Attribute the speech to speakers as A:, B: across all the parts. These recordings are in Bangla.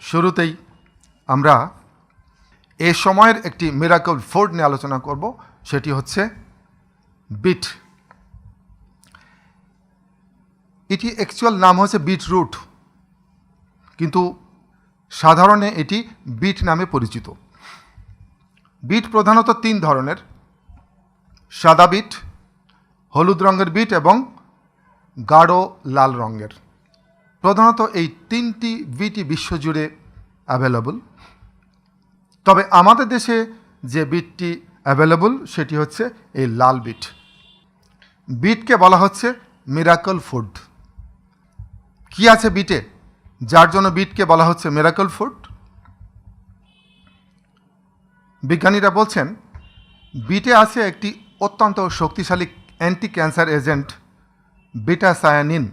A: শুরুতেই আমরা এই সময়ের একটি মিরাকল ফুড নিয়ে আলোচনা করব, সেটি হচ্ছে বিট। এটি অ্যাকচুয়াল নাম হচ্ছে বিটরুট, কিন্তু সাধারণে এটি বিট নামে পরিচিত। বিট প্রধানত 3 ধরনের: সাদা বিট, হলুদ রঙের বিট এবং গাঢ় লাল রঙের। প্রধানত এই 3টি বিটই বিশ্বজুড়ে অ্যাভেলেবল। তবে আমাদের দেশে যে বিটটি অ্যাভেলেবল সেটি হচ্ছে এই লাল বিট। বিটকে বলা হচ্ছে মিরাকল ফুড। কি আছে বিটে যার জন্য বিটকে বলা হচ্ছে মিরাকল ফুড? বিজ্ঞানীরা বলছেন বিটে আছে একটি অত্যন্ত শক্তিশালী অ্যান্টি ক্যান্সার এজেন্ট বিটা সায়ানিন,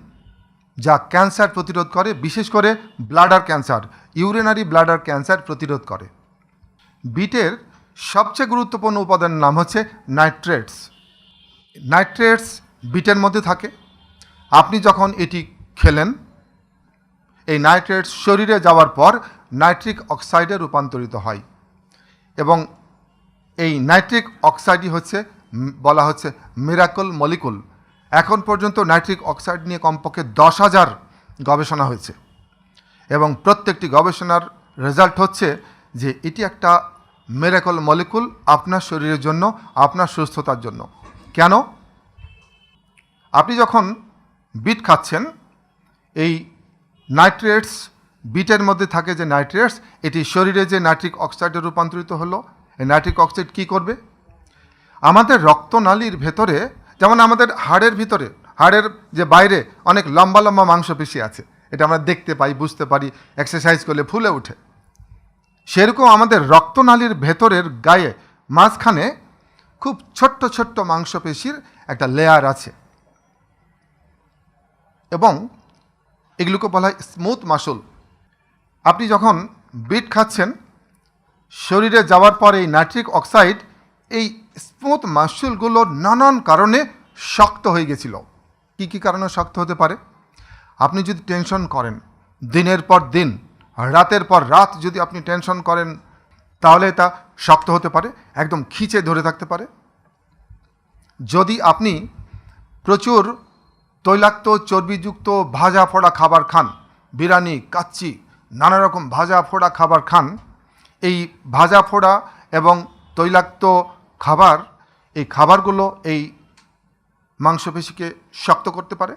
A: যা ক্যান্সার প্রতিরোধ করে, বিশেষ করে bladder cancer, urinary bladder cancer প্রতিরোধ করে। বিটের সবচেয়ে গুরুত্বপূর্ণ উপাদানের নাম হচ্ছে নাইট্রেটস। নাইট্রেটস বিটের মধ্যে থাকে। আপনি যখন এটি খেলেন, এই নাইট্রেটস শরীরে যাওয়ার পর নাইট্রিক অক্সাইডে রূপান্তরিত হয় এবং এই নাইট্রিক অক্সাইডই হচ্ছে বলা হচ্ছে মিরাকল মলিকুল। এখন পর্যন্ত নাইট্রিক অক্সাইড নিয়ে কমপক্ষে 10,000 গবেষণা হয়েছে এবং প্রত্যেকটি গবেষণার রেজাল্ট হচ্ছে যে এটি একটা মিরাকল মলিকুল আপনার শরীরের জন্য, আপনার সুস্থতার জন্য। কেন? আপনি যখন বিট খাচ্ছেন, এই নাইট্রেটস, বিটের মধ্যে থাকে যে নাইট্রেটস, এটি শরীরে যে নাইট্রিক অক্সাইডে রূপান্তরিত হলো। এই নাইট্রিক অক্সাইড কী করবে? আমাদের রক্তনালীর ভেতরে, যেমন আমাদের হাড়ের ভিতরে, হাড়ের যে বাইরে অনেক লম্বা লম্বা মাংসপেশি আছে, এটা আমরা দেখতে পাই, বুঝতে পারি, এক্সারসাইজ করলে ফুলে ওঠে। সেরকম আমাদের রক্তনালীর ভেতরের গায়ে মাঝখানে খুব ছোট্ট ছোট্ট মাংসপেশির একটা লেয়ার আছে এবং এগুলোকে বলা হয় স্মুথ মাসল। আপনি যখন বিট খাচ্ছেন, শরীরে যাওয়ার পর এই নাইট্রিক অক্সাইড এই স্মুথ মাসলগুলো নানান কারণে শক্ত হয়ে গেছিল। কী কী কারণে শক্ত হতে পারে? আপনি যদি টেনশন করেন, দিনের পর দিন, রাতের পর রাত যদি আপনি টেনশন করেন, তাহলে তা শক্ত হতে পারে, একদম খিঁচে ধরে থাকতে পারে। যদি আপনি প্রচুর তৈলাক্ত চর্বিযুক্ত ভাজা ফোড়া খাবার খান, বিরিয়ানি, কাচ্চি, নানা রকম ভাজা ফোড়া খাবার খান, এই ভাজা ফোড়া এবং তৈলাক্ত খাবার, এই খাবারগুলো এই মাংসপেশিকে শক্ত করতে পারে।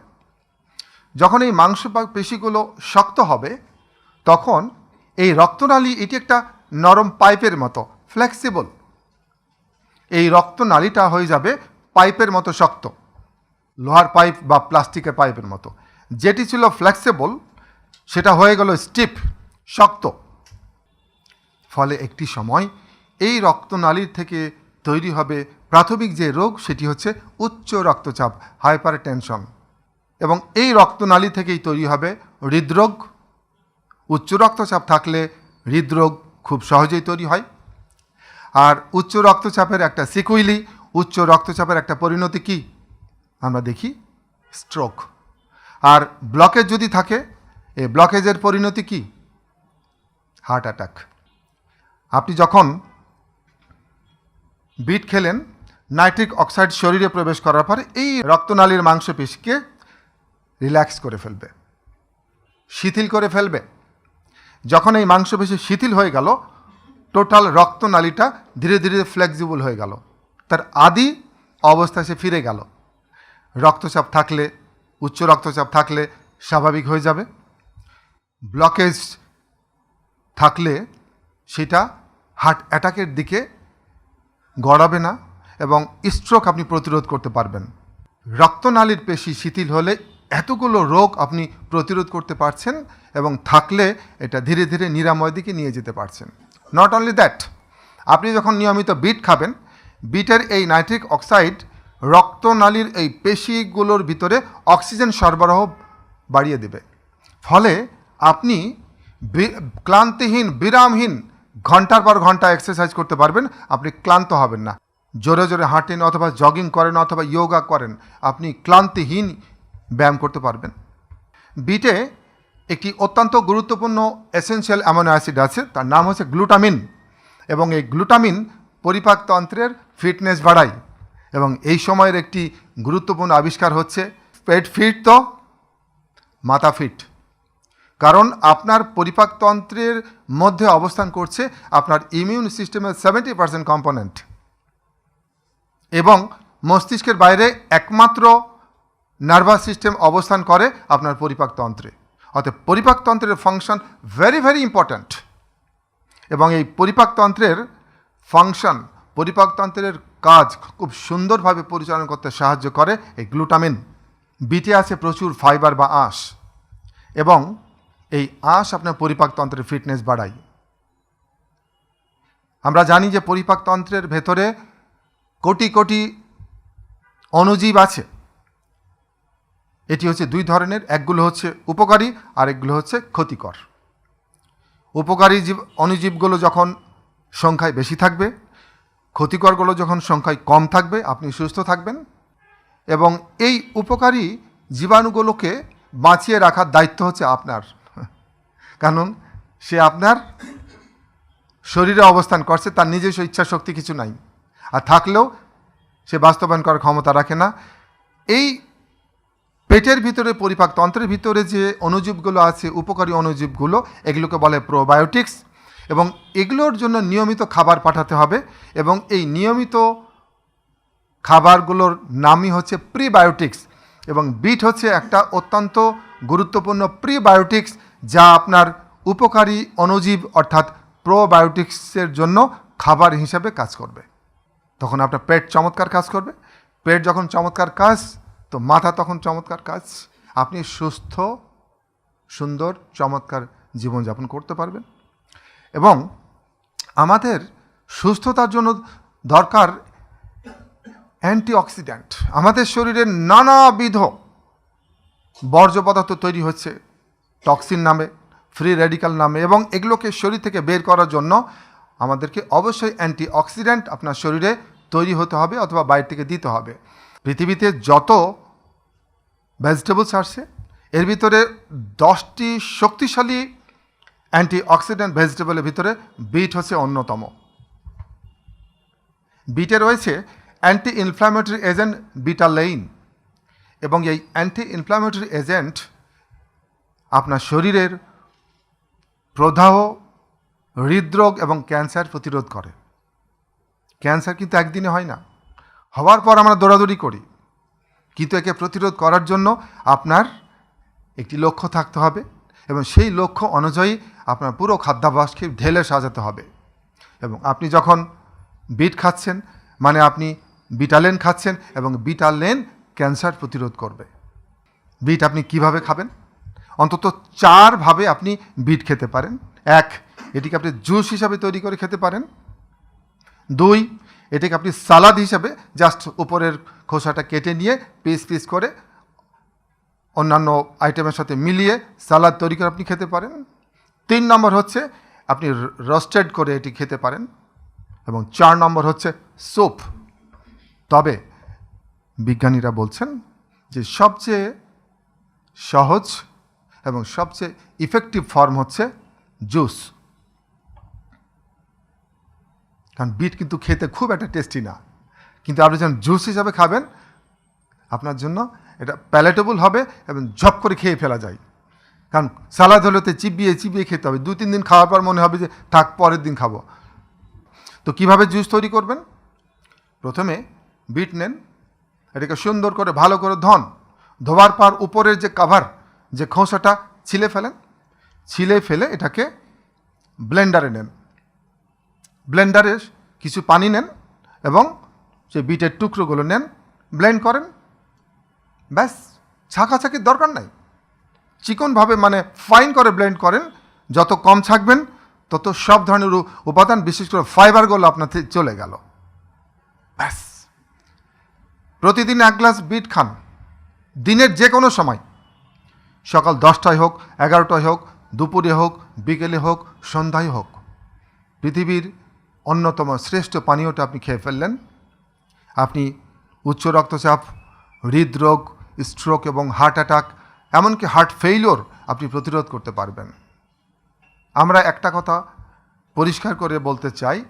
A: যখন এই মাংসপেশিগুলো শক্ত হবে, তখন এই রক্তনালী, এটি একটা নরম পাইপের মতো, ফ্লেক্সিবল। এই রক্তনালীটা হয়ে যাবে পাইপের মতো শক্ত, লোহার পাইপ বা প্লাস্টিকের পাইপের মতো। যেটি ছিল ফ্লেক্সিবল সেটা হয়ে গেল স্টিফ, শক্ত। ফলে একটি সময় এই রক্তনালীর থেকে তৈরি হবে প্রাথমিক যে রোগ, সেটি হচ্ছে উচ্চ রক্তচাপ, হাইপার টেনশন। এবং এই রক্তনালী থেকেই তৈরি হবে হৃদরোগ। উচ্চ রক্তচাপ থাকলে হৃদরোগ খুব সহজেই তৈরি হয়। আর উচ্চ রক্তচাপের একটা সিকুইলি, উচ্চ রক্তচাপের একটা পরিণতি কি আমরা দেখি? স্ট্রোক। আর ব্লকেজ যদি থাকে, এই ব্লকেজের পরিণতি কি? Heart attack. আপনি যখন বিট খেলেন, নাইট্রিক অক্সাইড শরীরে প্রবেশ করার পরে এই রক্তনালীর মাংসপেশিকে রিল্যাক্স করে ফেলবে, শিথিল করে ফেলবে। যখন এই মাংসপেশি শিথিল হয়ে গেল, টোটাল রক্তনালীটা ধীরে ধীরে ফ্লেক্সিবল হয়ে গেল, তার আদি অবস্থায় সে ফিরে গেল। রক্তচাপ থাকলে, উচ্চ রক্তচাপ থাকলে স্বাভাবিক হয়ে যাবে। ব্লকেজ থাকলে সেটা হার্ট অ্যাটাকের দিকে গড়াবে না এবং স্ট্রোক আপনি প্রতিরোধ করতে পারবেন। রক্তনালীর পেশি শিথিল হলে এতগুলো রোগ আপনি প্রতিরোধ করতে পারছেন এবং থাকলে এটা ধীরে ধীরে নিরাময়ের দিকে নিয়ে যেতে পারছেন। নট অনলি দ্যাট, আপনি যখন নিয়মিত বিট খাবেন, বিটের এই নাইট্রিক অক্সাইড রক্তনালীর এই পেশিগুলোর ভিতরে অক্সিজেন সরবরাহ বাড়িয়ে দেবে। ফলে আপনি ক্লান্তিহীন, বিরামহীন ঘন্টার পর ঘন্টা এক্সারসাইজ করতে পারবেন। আপনি ক্লান্ত হবেন না। জোরে জোরে হাঁটেন অথবা জগিং করেন অথবা যোগা করেন, আপনি ক্লান্তিহীন ব্যায়াম করতে পারবেন। বিটে একটি অত্যন্ত গুরুত্বপূর্ণ এসেনশিয়াল অ্যামিনো অ্যাসিড আছে, তার নাম হচ্ছে গ্লুটামিন। এবং এই গ্লুটামিন পরিপাকতন্ত্রের ফিটনেস বাড়ায়। এবং এই সময়ের একটি গুরুত্বপূর্ণ আবিষ্কার হচ্ছে পেট ফিট তো মাথা ফিট। কারণ আপনার পরিপাকতন্ত্রের মধ্যে অবস্থান করছে আপনার ইমিউন সিস্টেমের 70% কম্পোনেন্ট, এবং মস্তিষ্কের বাইরে একমাত্র নার্ভাস সিস্টেম অবস্থান করে আপনার পরিপাকতন্ত্রে। অর্থাৎ পরিপাকতন্ত্রের ফাংশন ভেরি ভেরি ইম্পর্ট্যান্ট। এবং এই পরিপাকতন্ত্রের ফাংশন, পরিপাকতন্ত্রের কাজ খুব সুন্দরভাবে পরিচালনা করতে সাহায্য করে এই গ্লুটামিন। বিটে আছে প্রচুর ফাইবার বা আঁশ, এবং এই আঁশ আপনার পরিপাকতন্ত্রের ফিটনেস বাড়ায়। আমরা জানি যে পরিপাকতন্ত্রের ভেতরে কোটি কোটি অণুজীব আছে। এটি হচ্ছে দুই ধরনের, একগুলো হচ্ছে উপকারী আর একগুলো হচ্ছে ক্ষতিকর। উপকারী অণুজীবগুলো যখন সংখ্যায় বেশি থাকবে, ক্ষতিকরগুলো যখন সংখ্যায় কম থাকবে, আপনি সুস্থ থাকবেন। এবং এই উপকারী জীবাণুগুলোকে বাঁচিয়ে রাখার দায়িত্ব হচ্ছে আপনার, কারণ সে আপনার শরীরে অবস্থান করছে, তার নিজস্ব ইচ্ছা শক্তি কিছু নাই, আর থাকলেও সে বাস্তবায়ন করার ক্ষমতা রাখে না। এই পেটের ভিতরে, পরিপাকতন্ত্রের ভিতরে যে অণুজীবগুলো আছে, উপকারী অণুজীবগুলো, এগুলোকে বলে প্রোবায়োটিক্স। এবং এগুলোর জন্য নিয়মিত খাবার পাঠাতে হবে, এবং এই নিয়মিত খাবারগুলোর নামই হচ্ছে প্রিবায়োটিক্স। এবং বিট হচ্ছে একটা অত্যন্ত গুরুত্বপূর্ণ প্রিবায়োটিক্স, যা আপনার উপকারী অণুজীব অর্থাৎ প্রোবায়োটিক্সের জন্য খাবার হিসাবে কাজ করবে। তখন আপনার পেট চমৎকার কাজ করবে। পেট যখন চমৎকার কাজ, তো মাথা তখন চমৎকার কাজ। আপনি সুস্থ, সুন্দর, চমৎকার জীবনযাপন করতে পারবেন। এবং আমাদের সুস্থতার জন্য দরকার অ্যান্টিঅক্সিডেন্ট। আমাদের শরীরে নানাবিধ বর্জ্য পদার্থ তৈরি হচ্ছে টক্সিন নামে, ফ্রি রেডিক্যাল নামে, এবং এগুলোকে শরীর থেকে বের করার জন্য আমাদেরকে অবশ্যই অ্যান্টিঅক্সিডেন্ট আপনার শরীরে তৈরি হতে হবে অথবা বাইরে থেকে দিতে হবে। পৃথিবীতে যত ভেজিটেবলস আসছে, এর ভিতরে 10টি শক্তিশালী অ্যান্টিঅক্সিডেন্ট ভেজিটেবলের ভিতরে বিট হচ্ছে অন্যতম। বিটে রয়েছে অ্যান্টি ইনফ্ল্যামেটরি এজেন্ট বিটালেইন, এবং এই অ্যান্টি ইনফ্ল্যামেটরি এজেন্ট আপনার শরীরের প্রদাহ, হৃদরোগ এবং ক্যান্সার প্রতিরোধ করে। ক্যান্সার কিন্তু একদিনে হয় না, হওয়ার পর আমরা দৌড়াদৌড়ি করি, কিন্তু একে প্রতিরোধ করার জন্য আপনার একটি লক্ষ্য থাকতে হবে, এবং সেই লক্ষ্য অনুযায়ী আপনার পুরো খাদ্যাভ্যাসকে ঢেলে সাজাতে হবে। এবং আপনি যখন বিট খাচ্ছেন, মানে আপনি বিটালেন খাচ্ছেন, এবং বিটালেন ক্যান্সার প্রতিরোধ করবে। বিট আপনি কিভাবে খাবেন? অন্তত 4 ভাবে আপনি বিট খেতে পারেন। 1, এটিকে আপনি জুস হিসাবে তৈরি করে খেতে পারেন। 2, এটাকে আপনি সালাদ হিসাবে জাস্ট উপরের খোসাটা কেটে নিয়ে পিস পিস করে অন্যান্য আইটেমের সাথে মিলিয়ে সালাদ তৈরি করে আপনি খেতে পারেন। 3 নম্বর হচ্ছে আপনি রোস্টেড করে এটি খেতে পারেন। এবং 4 নম্বর হচ্ছে স্যুপ। তবে বিজ্ঞানীরা বলছেন যে সবচেয়ে সহজ এবং সবচেয়ে ইফেক্টিভ ফর্ম হচ্ছে জুস। কারণ বিট কিন্তু খেতে খুব একটা টেস্টি না, কিন্তু আপনি যখন জুস হিসাবে খাবেন, আপনার জন্য এটা প্যালেটেবল হবে এবং ঝপ করে খেয়ে ফেলা যায়। কারণ সালাদ হলে তো চিবিয়ে চিবিয়ে খেতে হবে, 2-3 দিন খাওয়ার পর মনে হবে যে থাক, পরের দিন খাবো। তো কিভাবে জুস তৈরি করবেন? প্রথমে বিট নেন, এটাকে সুন্দর করে ভালো করে ধোয়ার পর উপরের যে কাভার, যে খোসাটা ছিলে ফেলেন। ছিলে ফেলে এটাকে ব্লেন্ডারে নেন। ব্লেন্ডারে কিছু পানি নেন এবং সেই বিটের টুকরোগুলো নেন, ব্লেন্ড করেন। ব্যাস, ছাঁকাছাঁকির দরকার নাই, চিকনভাবে মানে ফাইন করে ব্লেন্ড করেন। যত কম ছাঁকবেন তত সব ধরনের উপাদান, বিশেষ করে ফাইবারগুলো আপনার চলে গেল। ব্যাস, প্রতিদিন 1 গ্লাস বিট খান, দিনের যে কোনো সময়, সকাল 10টায় হোক, 11টায় হোক, দুপুরে হোক, বিকেলে হোক, সন্ধ্যায় হোক। পৃথিবীর অন্যতম শ্রেষ্ঠ পানীয়টা আপনি খেয়ে ফেললেন। আপনি উচ্চ রক্তচাপ, হৃদরোগ, স্ট্রোক এবং হার্ট অ্যাটাক এমনকি হার্ট ফেইলিওর আপনি প্রতিরোধ করতে পারবেন। আমরা একটা কথা পরিষ্কার করে বলতে চাই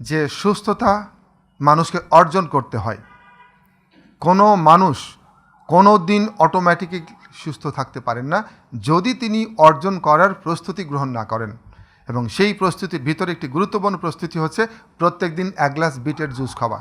A: যে সুস্থতা মানুষকে অর্জন করতে হয়। কোনো মানুষ কোনো দিন অটোমেটিকই সুস্থ থাকতে পারেন না যদি তিনি অর্জন করার প্রস্তুতি গ্রহণ না করেন। এবং সেই প্রস্তুতির ভিতরে একটি গুরুত্বপূর্ণ প্রস্তুতি হচ্ছে প্রত্যেক দিন 1 গ্লাস বিটের জুস খাওয়া।